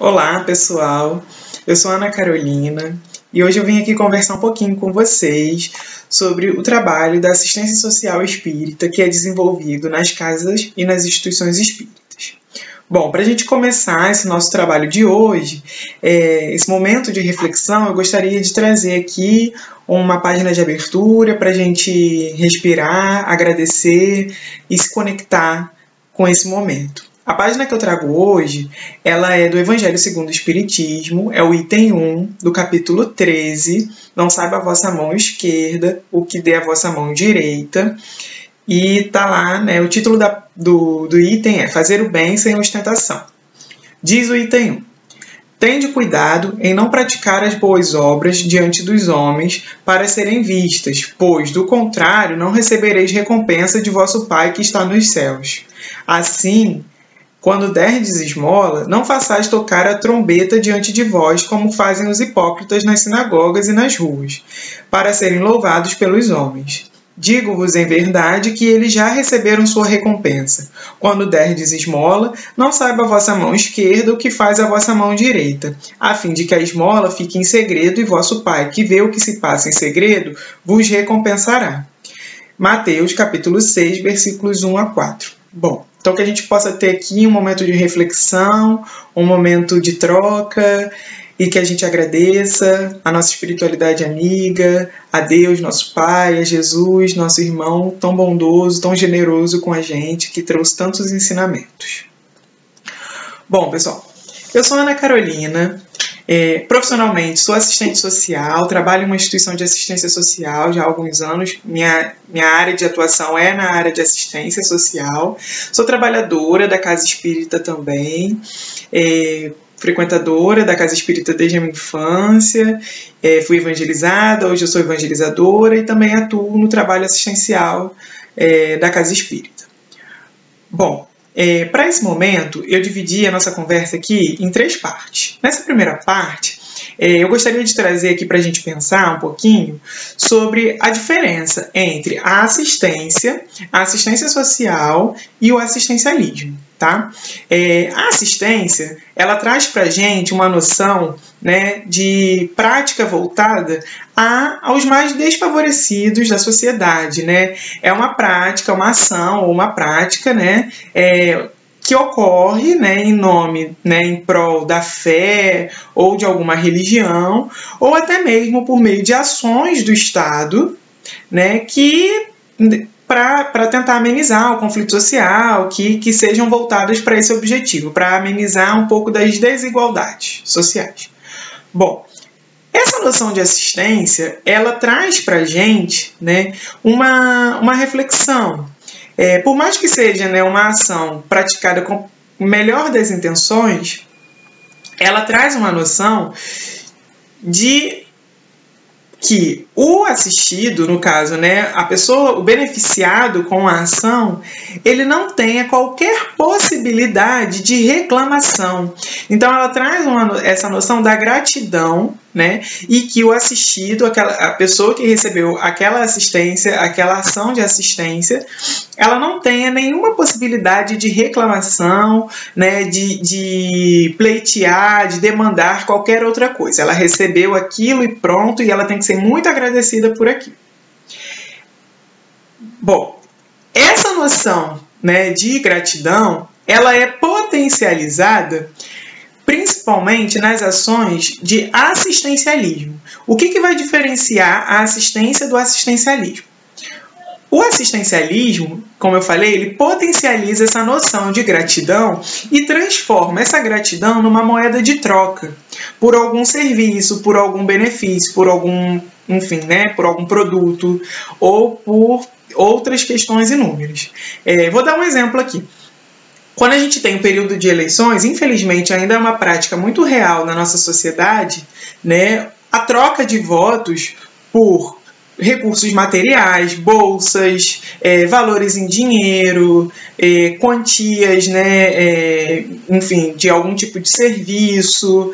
Olá, pessoal. Eu sou a Ana Carolina e hoje eu vim aqui conversar um pouquinho com vocês sobre o trabalho da assistência social espírita que é desenvolvido nas casas e nas instituições espíritas. Bom, para a gente começar esse nosso trabalho de hoje, esse momento de reflexão, eu gostaria de trazer aqui uma página de abertura para a gente respirar, agradecer e se conectar com esse momento. A página que eu trago hoje, ela é do Evangelho segundo o Espiritismo, é o item 1 do capítulo 13, não saiba a vossa mão esquerda, o que dê a vossa mão direita, e tá lá, né, o título do item é Fazer o bem sem ostentação. Diz o item 1. Tende cuidado em não praticar as boas obras diante dos homens para serem vistas, pois, do contrário, não recebereis recompensa de vosso Pai que está nos céus. Assim, quando derdes esmola, não façais tocar a trombeta diante de vós, como fazem os hipócritas nas sinagogas e nas ruas, para serem louvados pelos homens. Digo-vos em verdade que eles já receberam sua recompensa. Quando derdes esmola, não saiba a vossa mão esquerda o que faz a vossa mão direita, a fim de que a esmola fique em segredo e vosso Pai, que vê o que se passa em segredo, vos recompensará. Mateus, capítulo 6, versículos 1 a 4. Bom, então que a gente possa ter aqui um momento de reflexão, um momento de troca, e que a gente agradeça a nossa espiritualidade amiga, a Deus, nosso Pai, a Jesus, nosso irmão tão bondoso, tão generoso com a gente, que trouxe tantos ensinamentos. Bom, pessoal, eu sou a Ana Carolina, profissionalmente sou assistente social, trabalho em uma instituição de assistência social já há alguns anos, minha área de atuação é na área de assistência social, sou trabalhadora da Casa Espírita também, frequentadora da Casa Espírita desde a minha infância, fui evangelizada, hoje eu sou evangelizadora e também atuo no trabalho assistencial da Casa Espírita. Bom, para esse momento, eu dividi a nossa conversa aqui em 3 partes. Nessa primeira parte, eu gostaria de trazer aqui para a gente pensar um pouquinho sobre a diferença entre a assistência social e o assistencialismo. Tá? A assistência, ela traz para a gente uma noção, né, de prática voltada aos mais desfavorecidos da sociedade. Né? É uma prática, uma ação ou uma prática, né, que ocorre, né, em nome, né, em prol da fé ou de alguma religião, ou até mesmo por meio de ações do Estado, né, que para tentar amenizar o conflito social, que sejam voltadas para esse objetivo, para amenizar um pouco das desigualdades sociais. Bom, essa noção de assistência, ela traz para a gente, né, uma reflexão. Por mais que seja, né, uma ação praticada com o melhor das intenções, ela traz uma noção de que o assistido, no caso, né, a pessoa, o beneficiado com a ação, ele não tenha qualquer possibilidade de reclamação. Então, ela traz essa noção da gratidão, né, e que o assistido, a pessoa que recebeu aquela assistência, aquela ação de assistência, ela não tenha nenhuma possibilidade de reclamação, né, de pleitear, de demandar qualquer outra coisa. Ela recebeu aquilo e pronto, e ela tem que ser muito agradecida por aquilo. Bom, essa noção, né, de gratidão, ela é potencializada principalmente nas ações de assistencialismo. O que vai diferenciar a assistência do assistencialismo? O assistencialismo, como eu falei, ele potencializa essa noção de gratidão e transforma essa gratidão numa moeda de troca por algum serviço, por algum benefício, por algum, enfim, né, por algum produto ou por outras questões inúmeras. Vou dar um exemplo aqui. Quando a gente tem um período de eleições, infelizmente ainda é uma prática muito real na nossa sociedade, né, a troca de votos por recursos materiais, bolsas, valores em dinheiro, quantias, né, enfim, de algum tipo de serviço,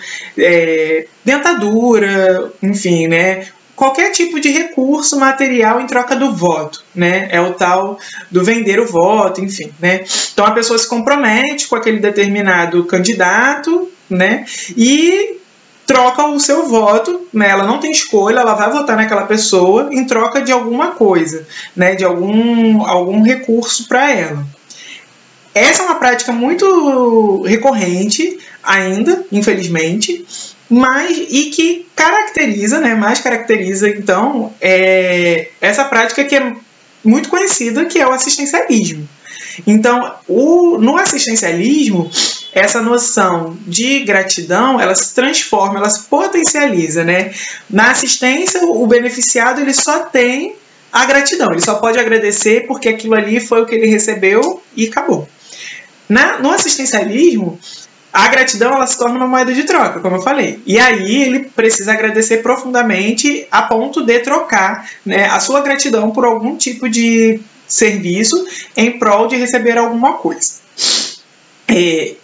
dentadura, enfim, né, qualquer tipo de recurso material em troca do voto, né? É o tal do vender o voto, enfim, né? Então a pessoa se compromete com aquele determinado candidato, né? E troca o seu voto, né? Ela não tem escolha, ela vai votar naquela pessoa em troca de alguma coisa, né? De algum recurso para ela. Essa é uma prática muito recorrente ainda, infelizmente, e que caracteriza, né? Mais caracteriza, então, essa prática que é muito conhecida, que é o assistencialismo. Então, no assistencialismo, essa noção de gratidão, ela se transforma, ela se potencializa, né? Na assistência, o beneficiado ele só tem a gratidão, ele só pode agradecer porque aquilo ali foi o que ele recebeu e acabou. No assistencialismo, a gratidão ela se torna uma moeda de troca, como eu falei. E aí ele precisa agradecer profundamente a ponto de trocar, né, a sua gratidão por algum tipo de serviço em prol de receber alguma coisa.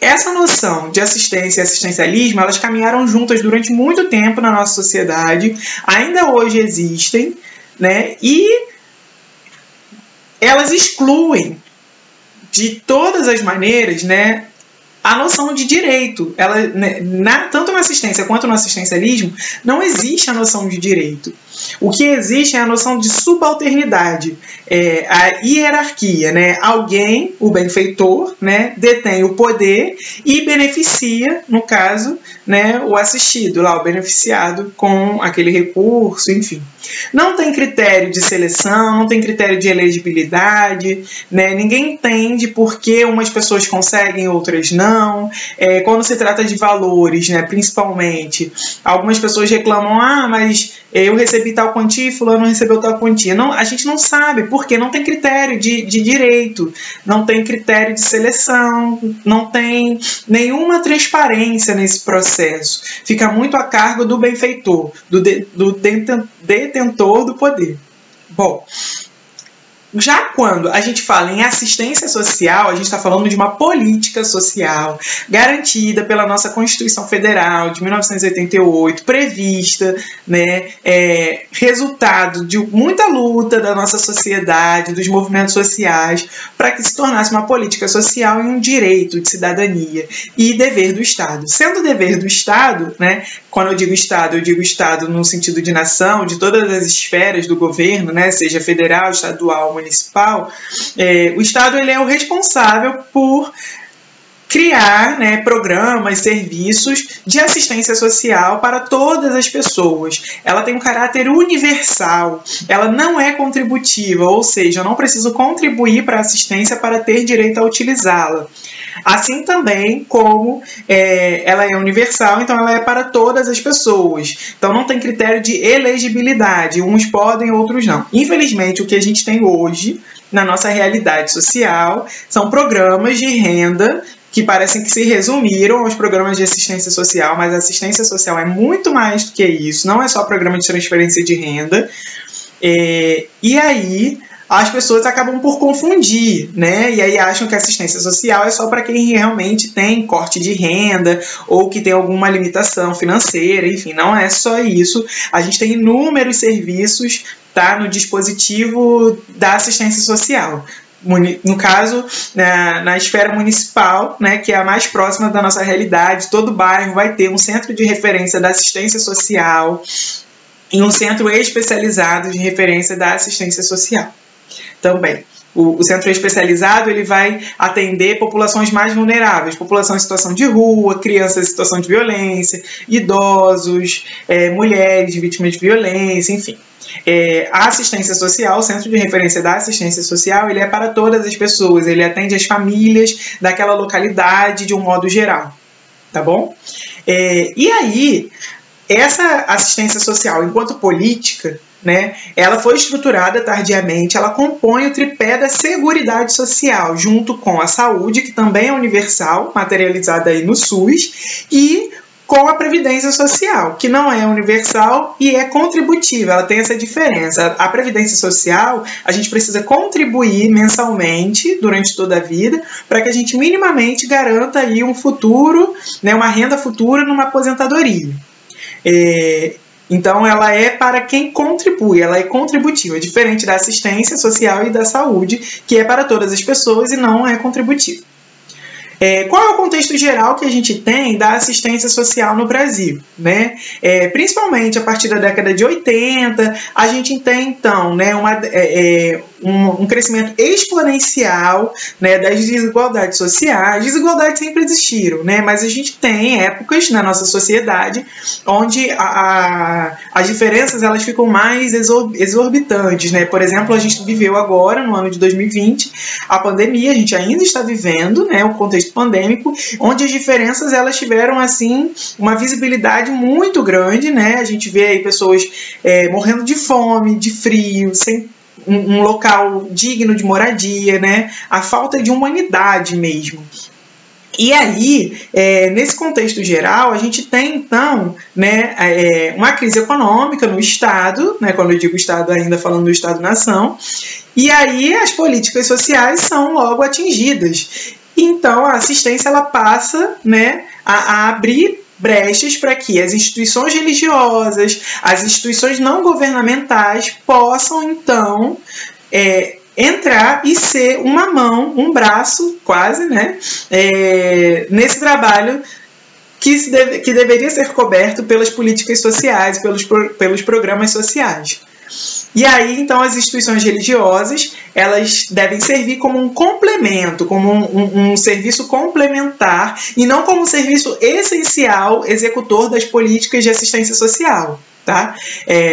Essa noção de assistência e assistencialismo, elas caminharam juntas durante muito tempo na nossa sociedade, ainda hoje existem, né, e elas excluem de todas as maneiras, né, a noção de direito. Tanto na assistência quanto no assistencialismo, não existe a noção de direito. O que existe é a noção de subalternidade, a hierarquia, né? Alguém, o benfeitor, né, detém o poder e beneficia, no caso, né, o assistido, lá, o beneficiado com aquele recurso, enfim. Não tem critério de seleção, não tem critério de elegibilidade, né? Ninguém entende por que umas pessoas conseguem e outras não. Quando se trata de valores, né, principalmente, algumas pessoas reclamam, mas eu recebi tal quantia e fulano recebeu tal quantia. Não, a gente não sabe, porque não tem critério de direito, não tem critério de seleção, não tem nenhuma transparência nesse processo. Fica muito a cargo do benfeitor, do detentor do poder. Bom, já quando a gente fala em assistência social, a gente está falando de uma política social garantida pela nossa Constituição Federal de 1988, prevista, né, resultado de muita luta da nossa sociedade, dos movimentos sociais, para que se tornasse uma política social e um direito de cidadania e dever do Estado. Sendo dever do Estado, né, quando eu digo Estado no sentido de nação, de todas as esferas do governo, né, seja federal, estadual, municipal, o Estado ele é o responsável por criar, né, programas, serviços de assistência social para todas as pessoas. Ela tem um caráter universal, ela não é contributiva, ou seja, eu não preciso contribuir para a assistência para ter direito a utilizá-la. Assim também como ela é universal, então ela é para todas as pessoas. Então não tem critério de elegibilidade, uns podem, outros não. Infelizmente, o que a gente tem hoje na nossa realidade social são programas de renda que parecem que se resumiram aos programas de assistência social, mas a assistência social é muito mais do que isso, não é só programa de transferência de renda. E aí as pessoas acabam por confundir, né? E aí acham que a assistência social é só para quem realmente tem corte de renda ou que tem alguma limitação financeira, enfim, não é só isso. A gente tem inúmeros serviços, tá, no dispositivo da assistência social. No caso, na esfera municipal, né, que é a mais próxima da nossa realidade, todo bairro vai ter um centro de referência da assistência social e um centro especializado de referência da assistência social. Também. O centro especializado ele vai atender populações mais vulneráveis, população em situação de rua, crianças em situação de violência, idosos, mulheres vítimas de violência, enfim. A assistência social, o centro de referência da assistência social, ele é para todas as pessoas, ele atende as famílias daquela localidade de um modo geral, tá bom? E aí, essa assistência social, enquanto política, né, ela foi estruturada tardiamente, ela compõe o tripé da seguridade social, junto com a saúde, que também é universal, materializada aí no SUS, e com a Previdência Social, que não é universal e é contributiva, ela tem essa diferença. A Previdência Social, a gente precisa contribuir mensalmente durante toda a vida para que a gente minimamente garanta aí um futuro, né, uma renda futura numa aposentadoria. Então, ela é para quem contribui, ela é contributiva, diferente da assistência social e da saúde, que é para todas as pessoas e não é contributiva. Qual é o contexto geral que a gente tem da assistência social no Brasil, né? Principalmente a partir da década de 80, a gente tem, então, né, um crescimento exponencial, né, das desigualdades sociais. Desigualdades sempre existiram, né, mas a gente tem épocas na nossa sociedade onde as diferenças elas ficam mais exorbitantes, né? Por exemplo, a gente viveu agora, no ano de 2020, a pandemia, a gente ainda está vivendo, né, o contexto pandêmico, onde as diferenças elas tiveram assim uma visibilidade muito grande, né? A gente vê aí pessoas morrendo de fome, de frio, sem um local digno de moradia, né? A falta de humanidade mesmo. E aí, nesse contexto geral, a gente tem, então, né, uma crise econômica no Estado, né, quando eu digo Estado, ainda falando do Estado-nação, e aí as políticas sociais são logo atingidas. Então, a assistência ela passa, né, a abrir brechas para que as instituições religiosas, as instituições não governamentais possam, então, entrar e ser uma mão, um braço, quase, né, nesse trabalho que deveria ser coberto pelas políticas sociais, pelos programas sociais. E aí, então, as instituições religiosas, elas devem servir como um complemento, como um serviço complementar, e não como um serviço essencial executor das políticas de assistência social. Tá?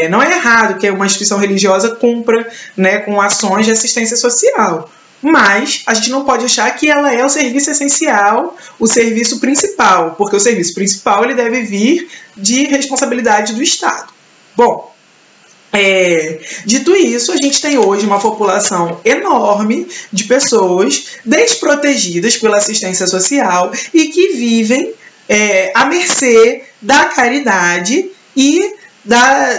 Não é errado que uma instituição religiosa cumpra, né, com ações de assistência social, mas a gente não pode achar que ela é o serviço essencial, o serviço principal, porque o serviço principal ele deve vir de responsabilidade do Estado. Bom, dito isso, a gente tem hoje uma população enorme de pessoas desprotegidas pela assistência social e que vivem à mercê da caridade e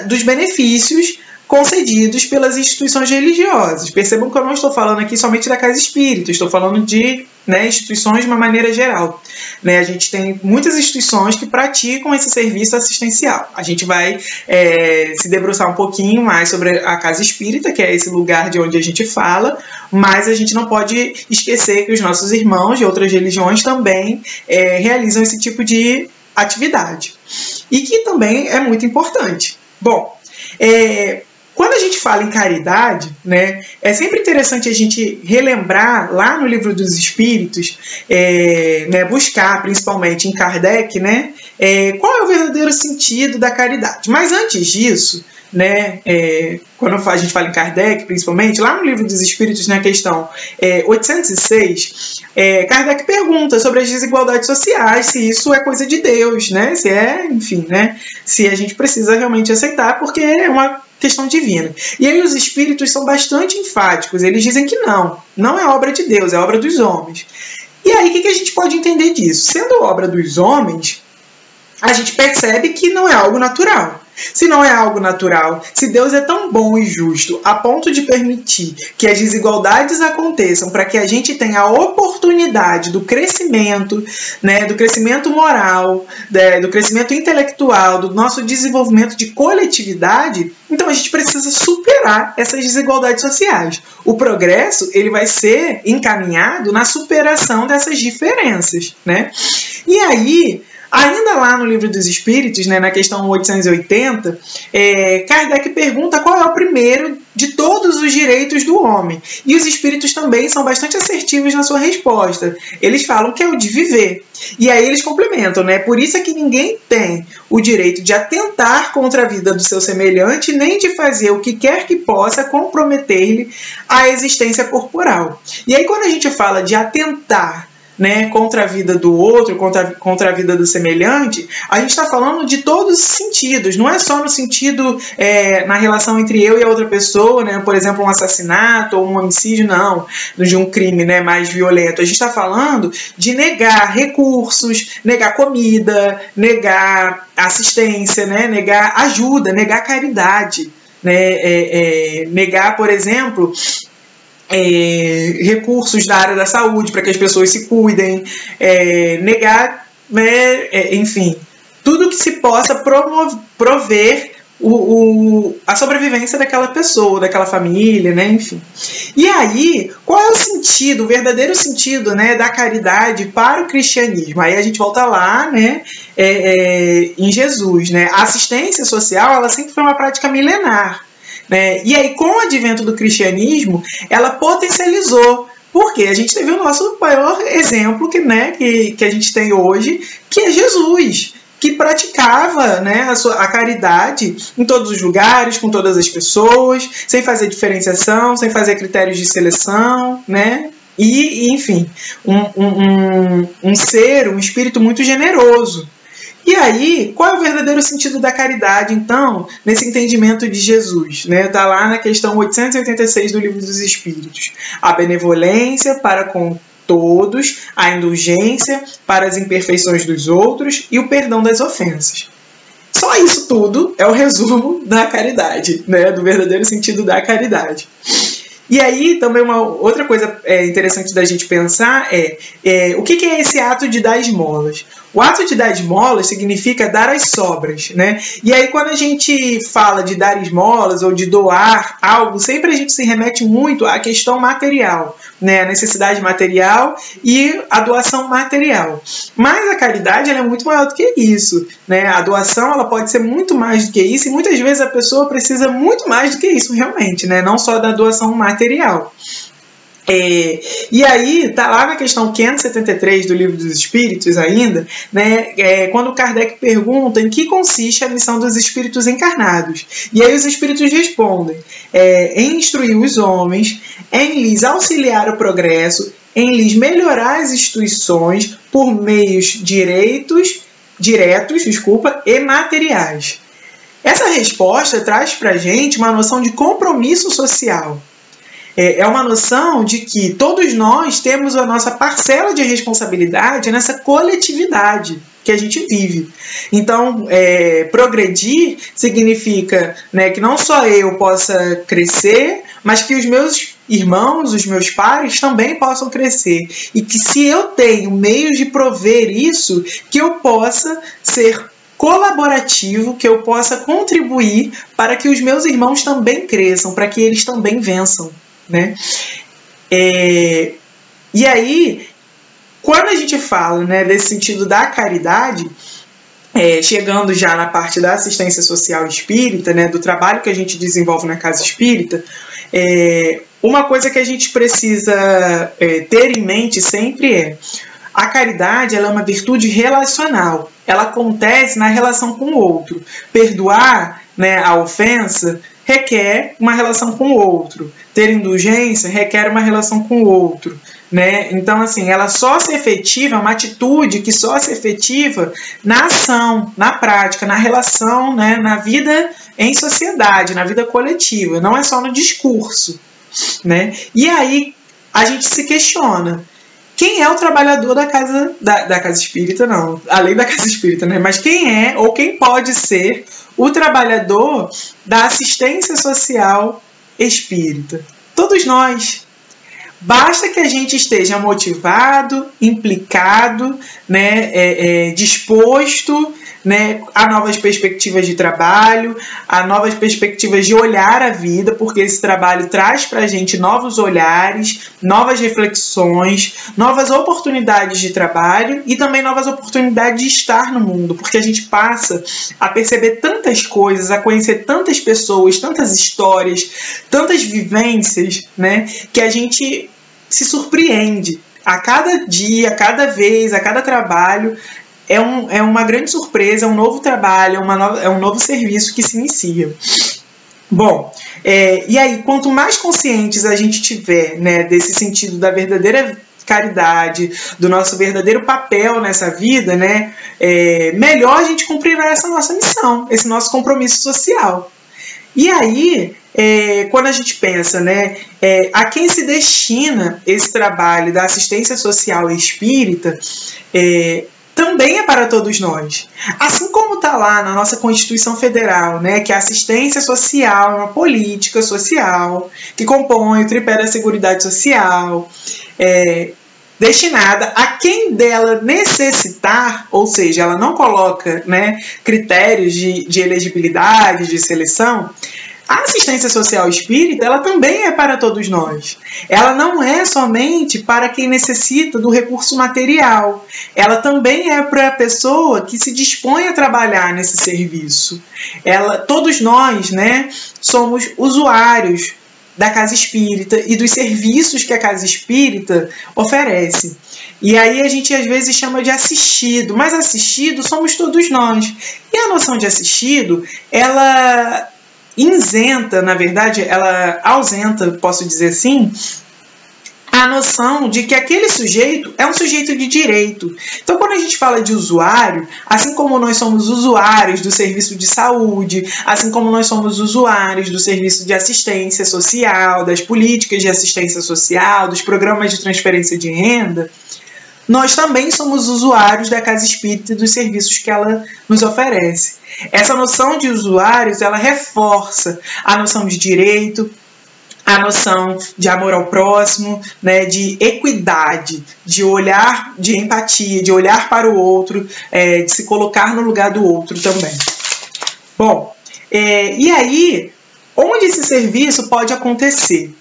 dos benefícios concedidos pelas instituições religiosas. Percebam que eu não estou falando aqui somente da Casa Espírita, estou falando de, né, instituições de uma maneira geral. Né, a gente tem muitas instituições que praticam esse serviço assistencial. A gente vai se debruçar um pouquinho mais sobre a Casa Espírita, que é esse lugar de onde a gente fala, mas a gente não pode esquecer que os nossos irmãos de outras religiões também realizam esse tipo de atividade. E que também é muito importante. Bom, quando a gente fala em caridade, né, é sempre interessante a gente relembrar lá no Livro dos Espíritos, né, buscar principalmente em Kardec, né, qual é o verdadeiro sentido da caridade. Mas antes disso, né, quando a gente fala em Kardec, principalmente, lá no Livro dos Espíritos, na questão 806, Kardec pergunta sobre as desigualdades sociais, se isso é coisa de Deus, né, se enfim, né, se a gente precisa realmente aceitar, porque é uma questão divina. E aí os espíritos são bastante enfáticos, eles dizem que não é obra de Deus, é obra dos homens. E aí o que a gente pode entender disso? Sendo obra dos homens, a gente percebe que não é algo natural. Se não é algo natural, se Deus é tão bom e justo a ponto de permitir que as desigualdades aconteçam para que a gente tenha a oportunidade do crescimento, né, do crescimento moral, do crescimento intelectual, do nosso desenvolvimento de coletividade, então a gente precisa superar essas desigualdades sociais. O progresso ele vai ser encaminhado na superação dessas diferenças, né? E aí, ainda lá no Livro dos Espíritos, né, na questão 880, Kardec pergunta qual é o primeiro de todos os direitos do homem. E os espíritos também são bastante assertivos na sua resposta. Eles falam que é o de viver. E aí eles complementam, né? Por isso é que ninguém tem o direito de atentar contra a vida do seu semelhante, nem de fazer o que quer que possa comprometer-lhe a existência corporal. E aí quando a gente fala de atentar, né, contra a vida do outro, contra a vida do semelhante, a gente está falando de todos os sentidos, não é só no sentido na relação entre eu e a outra pessoa, né, por exemplo, um assassinato ou um homicídio, não, de um crime, né, mais violento. A gente está falando de negar recursos, negar comida, negar assistência, né, negar ajuda, negar caridade, né, negar, por exemplo, recursos da área da saúde para que as pessoas se cuidem, negar, né, enfim, tudo que se possa prover a sobrevivência daquela pessoa, daquela família, né? Enfim. E aí, qual é o sentido, o verdadeiro sentido, né, da caridade para o cristianismo? Aí a gente volta lá, né, em Jesus, né? A assistência social, ela sempre foi uma prática milenar, né? E aí, com o advento do cristianismo, ela potencializou. Porque a gente teve o nosso maior exemplo que a gente tem hoje, que é Jesus, que praticava, né, a caridade em todos os lugares, com todas as pessoas, sem fazer diferenciação, sem fazer critérios de seleção, né? E enfim, um espírito muito generoso. E aí, qual é o verdadeiro sentido da caridade, então, nesse entendimento de Jesus? Está lá na questão 886 do Livro dos Espíritos. A benevolência para com todos, a indulgência para as imperfeições dos outros e o perdão das ofensas. Só isso tudo é o resumo da caridade, né? Do verdadeiro sentido da caridade. E aí, também uma outra coisa interessante da gente pensar o que é esse ato de dar esmolas? O ato de dar esmolas significa dar as sobras, né? E aí, quando a gente fala de dar esmolas ou de doar algo, sempre a gente se remete muito à questão material, né? A necessidade material e a doação material. Mas a caridade, ela é muito maior do que isso, né? A doação, ela pode ser muito mais do que isso, e muitas vezes a pessoa precisa muito mais do que isso, realmente, né? Não só da doação material. E aí, tá lá na questão 573 do Livro dos Espíritos ainda, né, quando Kardec pergunta em que consiste a missão dos espíritos encarnados. E aí os espíritos respondem, em instruir os homens, em lhes auxiliar o progresso, em lhes melhorar as instituições por meios diretos e materiais. Essa resposta traz pra gente uma noção de compromisso social. É uma noção de que todos nós temos a nossa parcela de responsabilidade nessa coletividade que a gente vive. Então, progredir significa, né, que não só eu possa crescer, mas que os meus irmãos, os meus pares também possam crescer. E que se eu tenho meios de prover isso, que eu possa ser colaborativo, que eu possa contribuir para que os meus irmãos também cresçam, para que eles também vençam. Né? E aí, quando a gente fala, né, desse sentido da caridade, chegando já na parte da assistência social espírita, né, do trabalho que a gente desenvolve na casa espírita, uma coisa que a gente precisa ter em mente sempre a caridade, ela é uma virtude relacional. Ela acontece na relação com o outro. Perdoar, né, a ofensa requer uma relação com o outro. Ter indulgência requer uma relação com o outro, né? Então, assim, ela só se efetiva, uma atitude que só se efetiva na ação, na prática, na relação, né, na vida em sociedade, na vida coletiva, não é só no discurso, né? E aí a gente se questiona, quem é o trabalhador da casa espírita, não, além da casa espírita, né? Mas quem é ou quem pode ser o trabalhador da assistência social espírita? Todos nós. Basta que a gente esteja motivado, implicado, né, disposto, né, a novas perspectivas de trabalho, a novas perspectivas de olhar a vida, porque esse trabalho traz para a gente novos olhares, novas reflexões, novas oportunidades de trabalho e também novas oportunidades de estar no mundo, porque a gente passa a perceber tantas coisas, a conhecer tantas pessoas, tantas histórias, tantas vivências, né, que a gente se surpreende. A cada dia, a cada vez, a cada trabalho, é uma grande surpresa, é um novo trabalho, é um novo serviço que se inicia. Bom, e aí, quanto mais conscientes a gente tiver, né, desse sentido da verdadeira caridade, do nosso verdadeiro papel nessa vida, né, melhor a gente cumprirá essa nossa missão, esse nosso compromisso social. E aí, quando a gente pensa, né, a quem se destina esse trabalho da assistência social espírita, também é para todos nós. Assim como está lá na nossa Constituição Federal, né, que a assistência social é uma política social que compõe o tripé da Seguridade Social, destinada a quem dela necessitar, ou seja, ela não coloca, né, critérios de elegibilidade, de seleção. A assistência social espírita, ela também é para todos nós. Ela não é somente para quem necessita do recurso material. Ela também é para a pessoa que se dispõe a trabalhar nesse serviço. Todos nós, né, somos usuários da casa espírita e dos serviços que a casa espírita oferece. E aí a gente às vezes chama de assistido, mas assistido somos todos nós. E a noção de assistido, ela isenta, na verdade, ela ausenta, posso dizer assim, a noção de que aquele sujeito é um sujeito de direito. Então, quando a gente fala de usuário, assim como nós somos usuários do serviço de saúde, assim como nós somos usuários do serviço de assistência social, das políticas de assistência social, dos programas de transferência de renda, nós também somos usuários da casa espírita e dos serviços que ela nos oferece. Essa noção de usuários, ela reforça a noção de direito, a noção de amor ao próximo, né, de equidade, de olhar, de empatia, de olhar para o outro, de se colocar no lugar do outro também. Bom, e aí, onde esse serviço pode acontecer?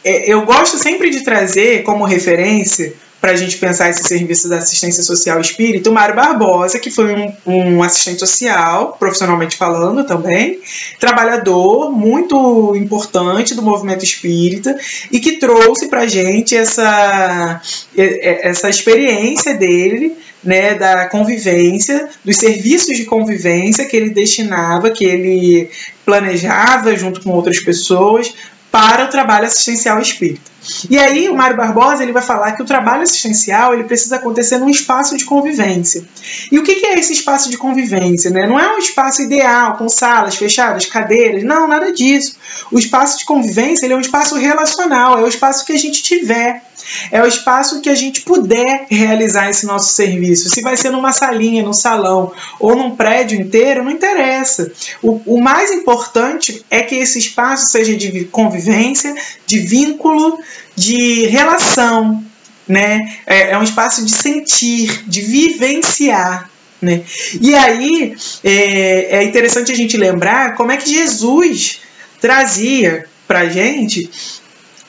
Eu gosto sempre de trazer como referência, para a gente pensar esse serviço da assistência social espírita, o Mário Barbosa, que foi um assistente social, profissionalmente falando também, trabalhador muito importante do movimento espírita e que trouxe para a gente essa experiência dele, né, da convivência, dos serviços de convivência que ele destinava, que ele planejava junto com outras pessoas para o trabalho assistencial espírita. E aí o Mário Barbosa ele vai falar que o trabalho assistencial ele precisa acontecer num espaço de convivência. E o que é esse espaço de convivência? Né? Não é um espaço ideal, com salas fechadas, cadeiras, não, nada disso. O espaço de convivência ele é um espaço relacional, é o espaço que a gente tiver. É o espaço que a gente puder realizar esse nosso serviço. Se vai ser numa salinha, num salão ou num prédio inteiro, não interessa. O mais importante é que esse espaço seja de convivência, de vínculo, de relação, né? É um espaço de sentir, de vivenciar. Né? E aí é interessante a gente lembrar como é que Jesus trazia para a gente.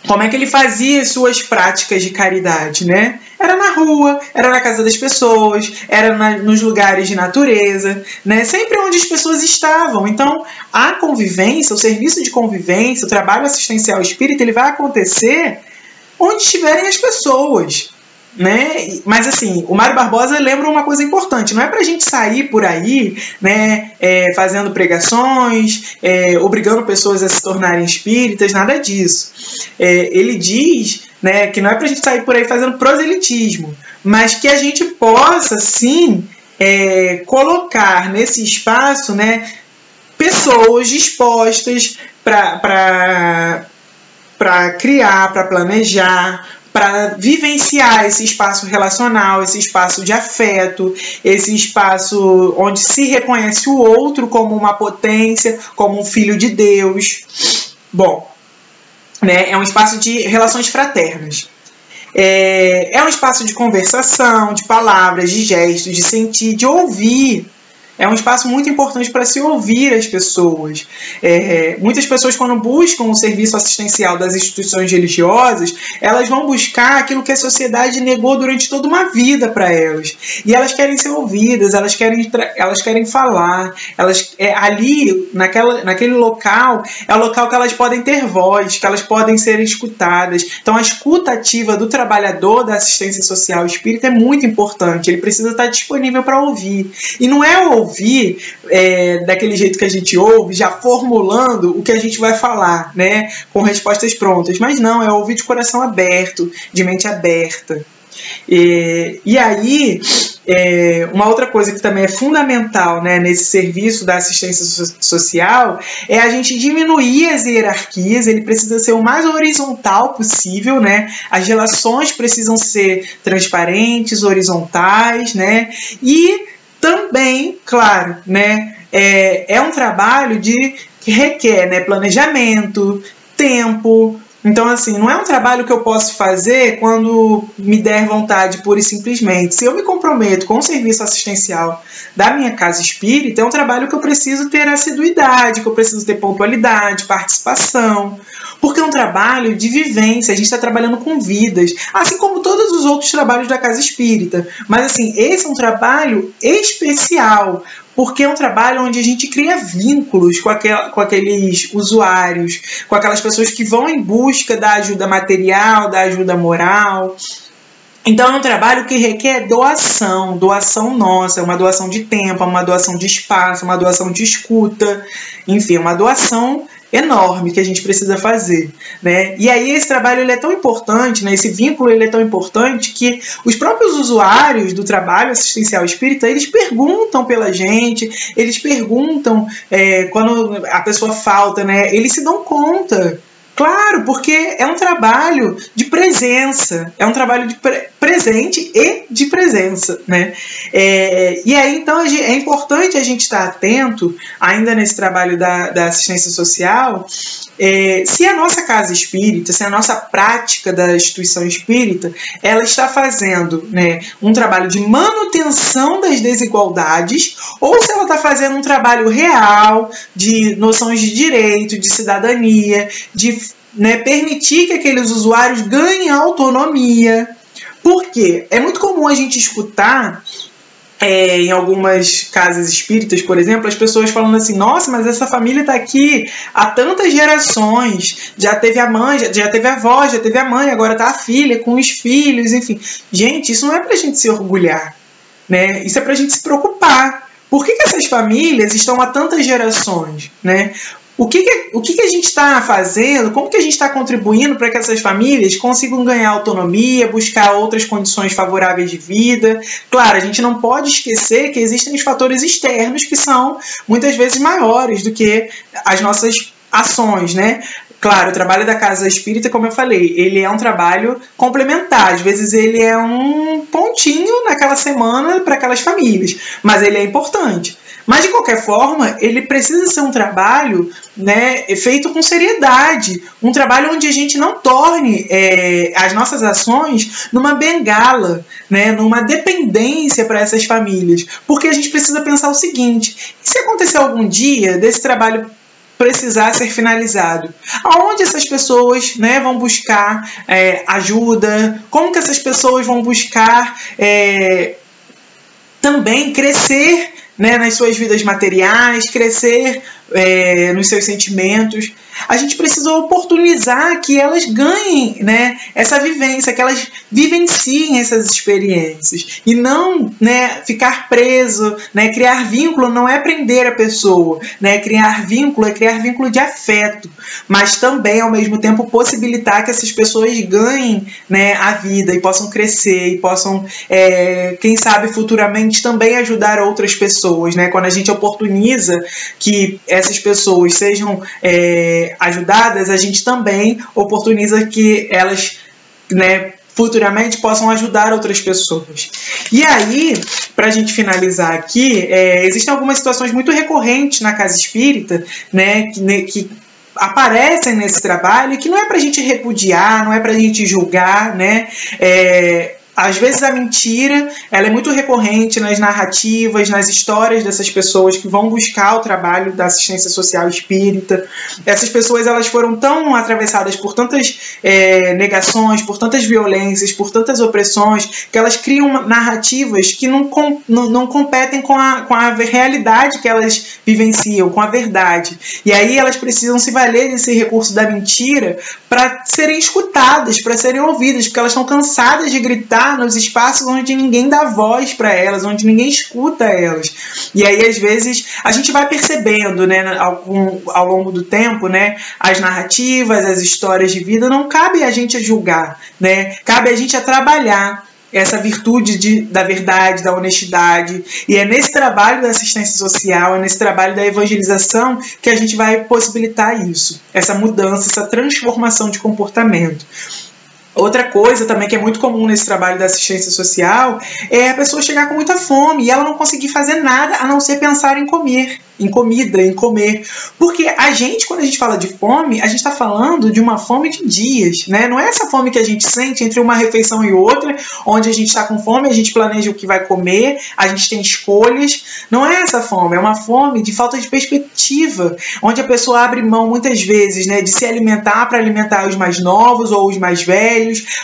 Como é que ele fazia as suas práticas de caridade, né? Era na rua, era na casa das pessoas, era nos lugares de natureza, né? Sempre onde as pessoas estavam. Então, a convivência, o serviço de convivência, o trabalho assistencial espírita, ele vai acontecer onde estiverem as pessoas, né? Mas assim, o Mário Barbosa lembra uma coisa importante, não é pra gente sair por aí, né, fazendo pregações, obrigando pessoas a se tornarem espíritas, nada disso. Ele diz, né, que não é pra gente sair por aí fazendo proselitismo, mas que a gente possa sim colocar nesse espaço, né, pessoas dispostas para criar, para planejar, para vivenciar esse espaço relacional, esse espaço de afeto, esse espaço onde se reconhece o outro como uma potência, como um filho de Deus. Bom, né, é um espaço de relações fraternas. É um espaço de conversação, de palavras, de gestos, de sentir, de ouvir. É um espaço muito importante para se ouvir as pessoas. Muitas pessoas, quando buscam o serviço assistencial das instituições religiosas, elas vão buscar aquilo que a sociedade negou durante toda uma vida para elas. E elas querem ser ouvidas, elas querem falar. Ali, naquele local, é o local que elas podem ter voz, que elas podem ser escutadas. Então, a escuta ativa do trabalhador da assistência social espírita é muito importante. Ele precisa estar disponível para ouvir. E não é ouvir daquele jeito que a gente ouve, já formulando o que a gente vai falar, né, com respostas prontas, mas não, é ouvir de coração aberto, de mente aberta. E aí, uma outra coisa que também é fundamental, né, nesse serviço da assistência social é a gente diminuir as hierarquias. Ele precisa ser o mais horizontal possível, né? As relações precisam ser transparentes, horizontais, né? E também, claro, né, é um trabalho que requer, né, planejamento, tempo, Então, assim, não é um trabalho que eu posso fazer quando me der vontade, pura e simplesmente. Se eu me comprometo com o serviço assistencial da minha casa espírita, é um trabalho que eu preciso ter assiduidade, que eu preciso ter pontualidade, participação, porque é um trabalho de vivência, a gente está trabalhando com vidas, assim como todos os outros trabalhos da casa espírita. Mas, assim, esse é um trabalho especial, porque é um trabalho onde a gente cria vínculos com aqueles usuários, com aquelas pessoas que vão em busca da ajuda material, da ajuda moral. Então é um trabalho que requer doação nossa, uma doação de tempo, uma doação de espaço, uma doação de escuta, enfim, uma doação enorme que a gente precisa fazer, né? E aí esse trabalho ele é tão importante, né? Esse vínculo ele é tão importante que os próprios usuários do trabalho assistencial espírita, eles perguntam pela gente, eles perguntam quando a pessoa falta, né? Eles se dão conta. Claro, porque é um trabalho de presença, é um trabalho de presente e de presença, né? E aí, então, é importante a gente estar atento, ainda nesse trabalho da assistência social, se a nossa casa espírita, se a nossa prática da instituição espírita, ela está fazendo, né, um trabalho de manutenção das desigualdades, ou se ela está fazendo um trabalho real de noções de direito, de cidadania, de permitir que aqueles usuários ganhem autonomia. Por quê? É muito comum a gente escutar em algumas casas espíritas, por exemplo, as pessoas falando assim: nossa, mas essa família está aqui há tantas gerações, já teve a mãe, já teve a avó, já teve a mãe, agora está a filha com os filhos, enfim. Gente, isso não é para a gente se orgulhar, né? Isso é para a gente se preocupar. Por que essas famílias estão há tantas gerações, né? O que a gente está fazendo, como que a gente está contribuindo para que essas famílias consigam ganhar autonomia, buscar outras condições favoráveis de vida? Claro, a gente não pode esquecer que existem os fatores externos que são muitas vezes maiores do que as nossas ações, né? Claro, o trabalho da casa espírita, como eu falei, ele é um trabalho complementar. Às vezes ele é um pontinho naquela semana para aquelas famílias, mas ele é importante. Mas, de qualquer forma, ele precisa ser um trabalho, né, feito com seriedade. Um trabalho onde a gente não torne as nossas ações numa bengala, né, numa dependência para essas famílias. Porque a gente precisa pensar o seguinte: e se acontecer algum dia desse trabalho precisar ser finalizado? Aonde essas pessoas, né, vão buscar ajuda? Como que essas pessoas vão buscar também crescer, né, nas suas vidas materiais, crescer nos seus sentimentos? A gente precisa oportunizar que elas ganhem, né, essa vivência, que elas vivenciem essas experiências e não, né, ficar preso, né? Criar vínculo não é prender a pessoa, né? Criar vínculo é criar vínculo de afeto, mas também ao mesmo tempo possibilitar que essas pessoas ganhem, né, a vida e possam crescer e possam, quem sabe futuramente também ajudar outras pessoas, né? Quando a gente oportuniza que essas pessoas sejam ajudadas, a gente também oportuniza que elas, né, futuramente possam ajudar outras pessoas. E aí, para a gente finalizar aqui, existem algumas situações muito recorrentes na casa espírita, né, que aparecem nesse trabalho e que não é para a gente repudiar, não é para a gente julgar, né? Às vezes a mentira, ela é muito recorrente nas narrativas, nas histórias dessas pessoas que vão buscar o trabalho da assistência social espírita. Essas pessoas, elas foram tão atravessadas por tantas negações, por tantas violências, por tantas opressões, que elas criam narrativas que não competem com a realidade que elas vivenciam, com a verdade. E aí elas precisam se valer desse recurso da mentira para serem escutadas, para serem ouvidas, porque elas estão cansadas de gritar nos espaços onde ninguém dá voz para elas, onde ninguém escuta elas. E aí, às vezes, a gente vai percebendo, né, ao longo do tempo, né, as narrativas, as histórias de vida, não cabe a gente a julgar, né? Cabe a gente a trabalhar essa virtude da verdade, da honestidade. E é nesse trabalho da assistência social, é nesse trabalho da evangelização que a gente vai possibilitar isso, essa mudança, essa transformação de comportamento. Outra coisa também que é muito comum nesse trabalho da assistência social é a pessoa chegar com muita fome e ela não conseguir fazer nada a não ser pensar em comer, em comida, em comer. Porque a gente, quando a gente fala de fome, a gente está falando de uma fome de dias, né? Não é essa fome que a gente sente entre uma refeição e outra, onde a gente está com fome, a gente planeja o que vai comer, a gente tem escolhas. Não é essa fome, é uma fome de falta de perspectiva, onde a pessoa abre mão muitas vezes, né, de se alimentar para alimentar os mais novos ou os mais velhos,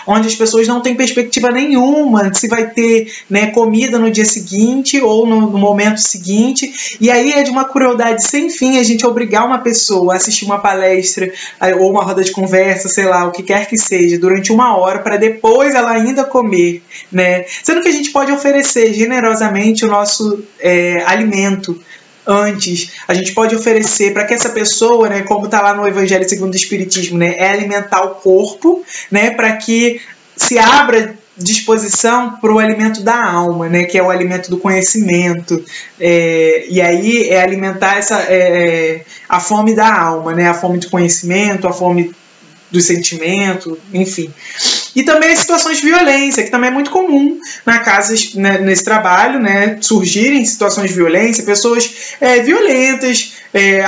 onde as pessoas não têm perspectiva nenhuma se vai ter, né, comida no dia seguinte ou no momento seguinte. E aí é de uma crueldade sem fim a gente obrigar uma pessoa a assistir uma palestra ou uma roda de conversa, sei lá, o que quer que seja, durante 1 hora para depois ela ainda comer, né? Sendo que a gente pode oferecer generosamente o nosso alimento antes. A gente pode oferecer para que essa pessoa, né, como está lá no Evangelho segundo o Espiritismo, né, é alimentar o corpo, né, para que se abra disposição para o alimento da alma, né, que é o alimento do conhecimento, e aí é alimentar a fome da alma, né, a fome do conhecimento, a fome do sentimento, enfim. E também as situações de violência, que também é muito comum na casa, né, nesse trabalho, né, surgirem situações de violência, pessoas violentas,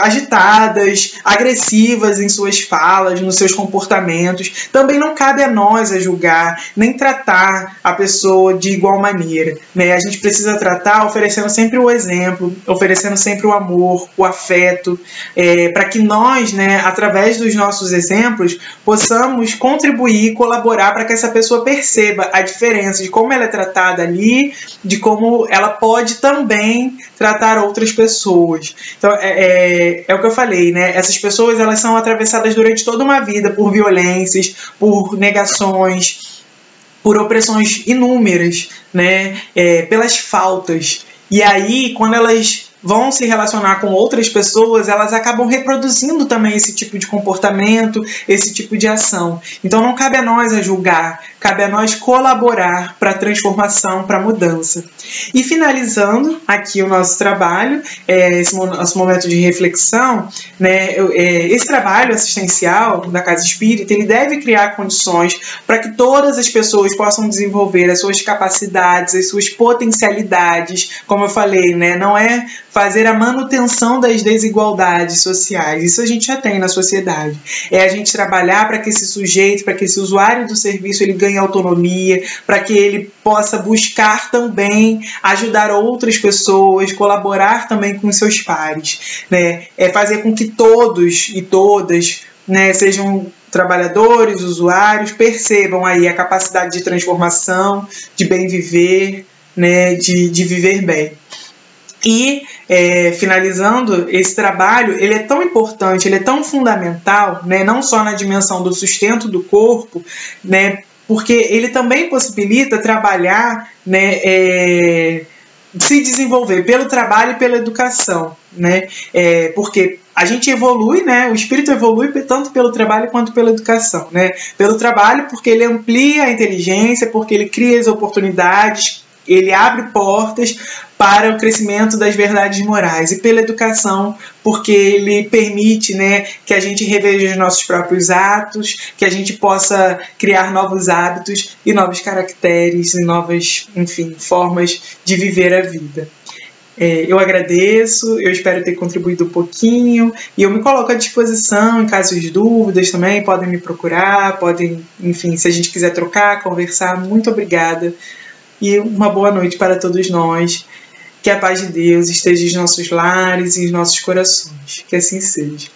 agitadas, agressivas em suas falas, nos seus comportamentos. Também não cabe a nós a julgar, nem tratar a pessoa de igual maneira, né? A gente precisa tratar oferecendo sempre o exemplo, oferecendo sempre o amor, o afeto, para que nós, né, através dos nossos exemplos, possamos contribuir, colaborar para que essa pessoa perceba a diferença de como ela é tratada ali, de como ela pode também tratar outras pessoas. Então, é o que eu falei, né? Essas pessoas, elas são atravessadas durante toda uma vida por violências, por negações, por opressões inúmeras, né? Pelas faltas. E aí, quando elas vão se relacionar com outras pessoas, elas acabam reproduzindo também esse tipo de comportamento, esse tipo de ação. Então não cabe a nós a julgar, cabe a nós colaborar para a transformação, para a mudança. E finalizando aqui o nosso trabalho, esse nosso momento de reflexão, né, esse trabalho assistencial da Casa Espírita, ele deve criar condições para que todas as pessoas possam desenvolver as suas capacidades, as suas potencialidades, como eu falei, né, não é fazer a manutenção das desigualdades sociais. Isso a gente já tem na sociedade. É a gente trabalhar para que esse sujeito, para que esse usuário do serviço, ele ganhe autonomia, para que ele possa buscar também ajudar outras pessoas, colaborar também com seus pares, né? É fazer com que todos e todas, né, sejam trabalhadores, usuários, percebam aí a capacidade de transformação, de bem viver, né, de viver bem. E, finalizando, esse trabalho, ele é tão importante, ele é tão fundamental, né, não só na dimensão do sustento do corpo, né, porque ele também possibilita trabalhar, né, se desenvolver pelo trabalho e pela educação, né, porque a gente evolui, né, o espírito evolui tanto pelo trabalho quanto pela educação, né, pelo trabalho porque ele amplia a inteligência, porque ele cria as oportunidades, ele abre portas para o crescimento das verdades morais, e pela educação, porque ele permite, né, que a gente reveja os nossos próprios atos, que a gente possa criar novos hábitos e novos caracteres e novas, enfim, formas de viver a vida. Eu agradeço, eu espero ter contribuído um pouquinho, e eu me coloco à disposição em caso de dúvidas também, podem me procurar, podem, enfim, se a gente quiser trocar, conversar. Muito obrigada e uma boa noite para todos nós. Que a paz de Deus esteja em nossos lares e em nossos corações. Que assim seja.